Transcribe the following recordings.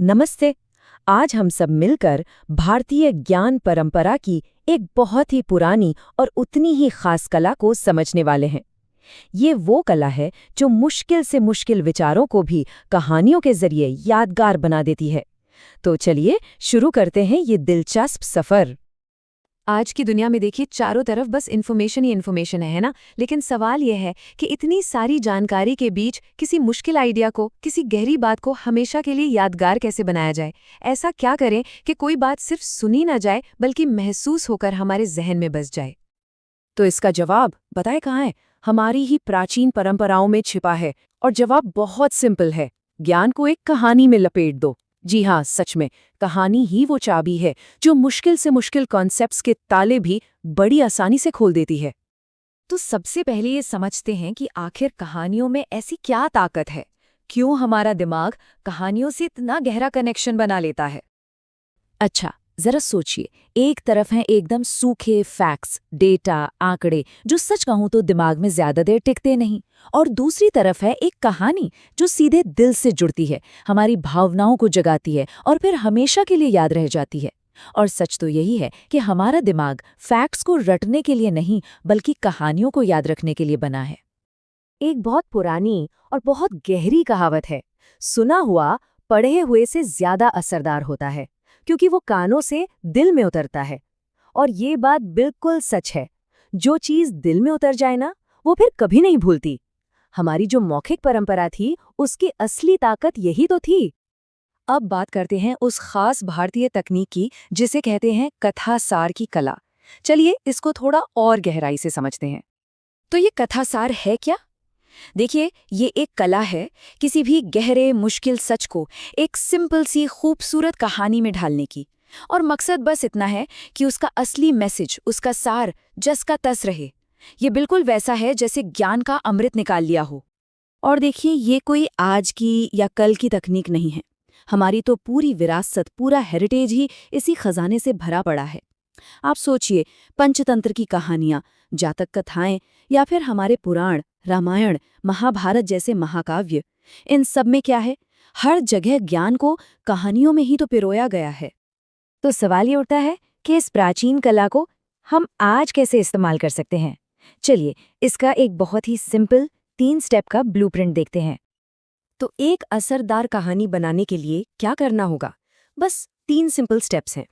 नमस्ते। आज हम सब मिलकर भारतीय ज्ञान परंपरा की एक बहुत ही पुरानी और उतनी ही खास कला को समझने वाले हैं। ये वो कला है जो मुश्किल से मुश्किल विचारों को भी कहानियों के जरिए यादगार बना देती है। तो चलिए शुरू करते हैं ये दिलचस्प सफर। आज की दुनिया में देखिए चारों तरफ बस इन्फॉर्मेशन ही इन्फॉर्मेशन है ना। लेकिन सवाल यह है कि इतनी सारी जानकारी के बीच किसी मुश्किल आइडिया को, किसी गहरी बात को हमेशा के लिए यादगार कैसे बनाया जाए। ऐसा क्या करें कि कोई बात सिर्फ सुनी ना जाए बल्कि महसूस होकर हमारे जहन में बस जाए। तो इसका जवाब बताए कहाँ है? हमारी ही प्राचीन परंपराओं में छिपा है। और जवाब बहुत सिंपल है, ज्ञान को एक कहानी में लपेट दो। जी हाँ, सच में कहानी ही वो चाबी है जो मुश्किल से मुश्किल कॉन्सेप्ट्स के ताले भी बड़ी आसानी से खोल देती है। तो सबसे पहले ये समझते हैं कि आखिर कहानियों में ऐसी क्या ताकत है, क्यों हमारा दिमाग कहानियों से इतना गहरा कनेक्शन बना लेता है। अच्छा, जरा सोचिए, एक तरफ हैं एकदम सूखे फैक्ट्स, डेटा, आंकड़े जो सच कहूं तो दिमाग में ज्यादा देर टिकते नहीं, और दूसरी तरफ है एक कहानी जो सीधे दिल से जुड़ती है, हमारी भावनाओं को जगाती है और फिर हमेशा के लिए याद रह जाती है। और सच तो यही है कि हमारा दिमाग फैक्ट्स को रटने के लिए नहीं बल्कि कहानियों को याद रखने के लिए बना है। एक बहुत पुरानी और बहुत गहरी कहावत है, सुना हुआ पढ़े हुए से ज्यादा असरदार होता है, क्योंकि वो कानों से दिल में उतरता है। और ये बात बिल्कुल सच है। जो चीज दिल में उतर जाए ना, वो फिर कभी नहीं भूलती। हमारी जो मौखिक परंपरा थी, उसकी असली ताकत यही तो थी। अब बात करते हैं उस खास भारतीय तकनीक की जिसे कहते हैं कथासार की कला। चलिए इसको थोड़ा और गहराई से समझते हैं। तो ये कथासार है क्या? देखिए, ये एक कला है किसी भी गहरे मुश्किल सच को एक सिंपल सी खूबसूरत कहानी में ढालने की। और मकसद बस इतना है कि उसका असली मैसेज, उसका सार जस का तस रहे। ये बिल्कुल वैसा है जैसे ज्ञान का अमृत निकाल लिया हो। और देखिए, ये कोई आज की या कल की तकनीक नहीं है। हमारी तो पूरी विरासत, पूरा हेरिटेज ही इसी खजाने से भरा पड़ा है। आप सोचिए, पंचतंत्र की कहानियां, जातक कथाएं या फिर हमारे पुराण, रामायण, महाभारत जैसे महाकाव्य, इन सब में क्या है? हर जगह ज्ञान को कहानियों में ही तो पिरोया गया है। तो सवाल ये उठता है कि इस प्राचीन कला को हम आज कैसे इस्तेमाल कर सकते हैं। चलिए इसका एक बहुत ही सिंपल 3 स्टेप का ब्लूप्रिंट देखते हैं। तो एक असरदार कहानी बनाने के लिए क्या करना होगा? बस 3 सिंपल स्टेप्स हैं।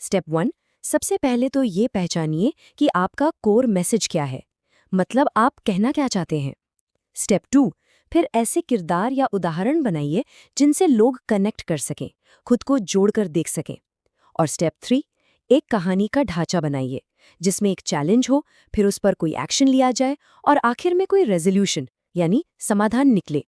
स्टेप 1, सबसे पहले तो ये पहचानिए कि आपका कोर मैसेज क्या है, मतलब आप कहना क्या चाहते हैं। स्टेप 2, फिर ऐसे किरदार या उदाहरण बनाइए जिनसे लोग कनेक्ट कर सकें, खुद को जोड़कर देख सकें। और स्टेप 3, एक कहानी का ढांचा बनाइए जिसमें एक चैलेंज हो, फिर उस पर कोई एक्शन लिया जाए और आखिर में कोई रेजोल्यूशन यानी समाधान निकले।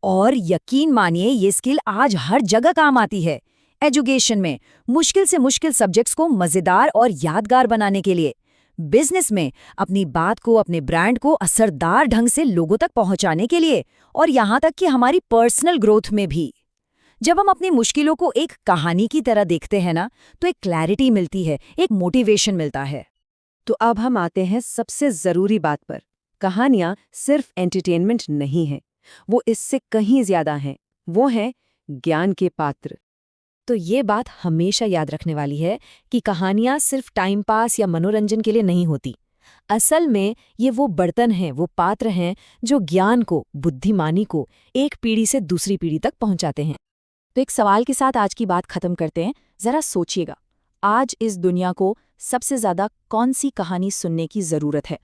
और यकीन मानिए ये स्किल आज हर जगह काम आती है। एजुकेशन में मुश्किल से मुश्किल सब्जेक्ट्स को मजेदार और यादगार बनाने के लिए, बिजनेस में अपनी बात को, अपने ब्रांड को असरदार ढंग से लोगों तक पहुंचाने के लिए, और यहाँ तक कि हमारी पर्सनल ग्रोथ में भी। जब हम अपनी मुश्किलों को एक कहानी की तरह देखते हैं ना, तो एक क्लैरिटी मिलती है, एक मोटिवेशन मिलता है। तो अब हम आते हैं सबसे जरूरी बात पर। कहानियां सिर्फ एंटरटेनमेंट नहीं है, वो इससे कहीं ज्यादा हैं। वो हैं ज्ञान के पात्र। तो ये बात हमेशा याद रखने वाली है कि कहानियां सिर्फ टाइम पास या मनोरंजन के लिए नहीं होती। असल में ये वो बर्तन हैं, वो पात्र हैं जो ज्ञान को, बुद्धिमानी को एक पीढ़ी से दूसरी पीढ़ी तक पहुंचाते हैं। तो एक सवाल के साथ आज की बात खत्म करते हैं। जरा सोचिएगा, आज इस दुनिया को सबसे ज्यादा कौन सी कहानी सुनने की जरूरत है?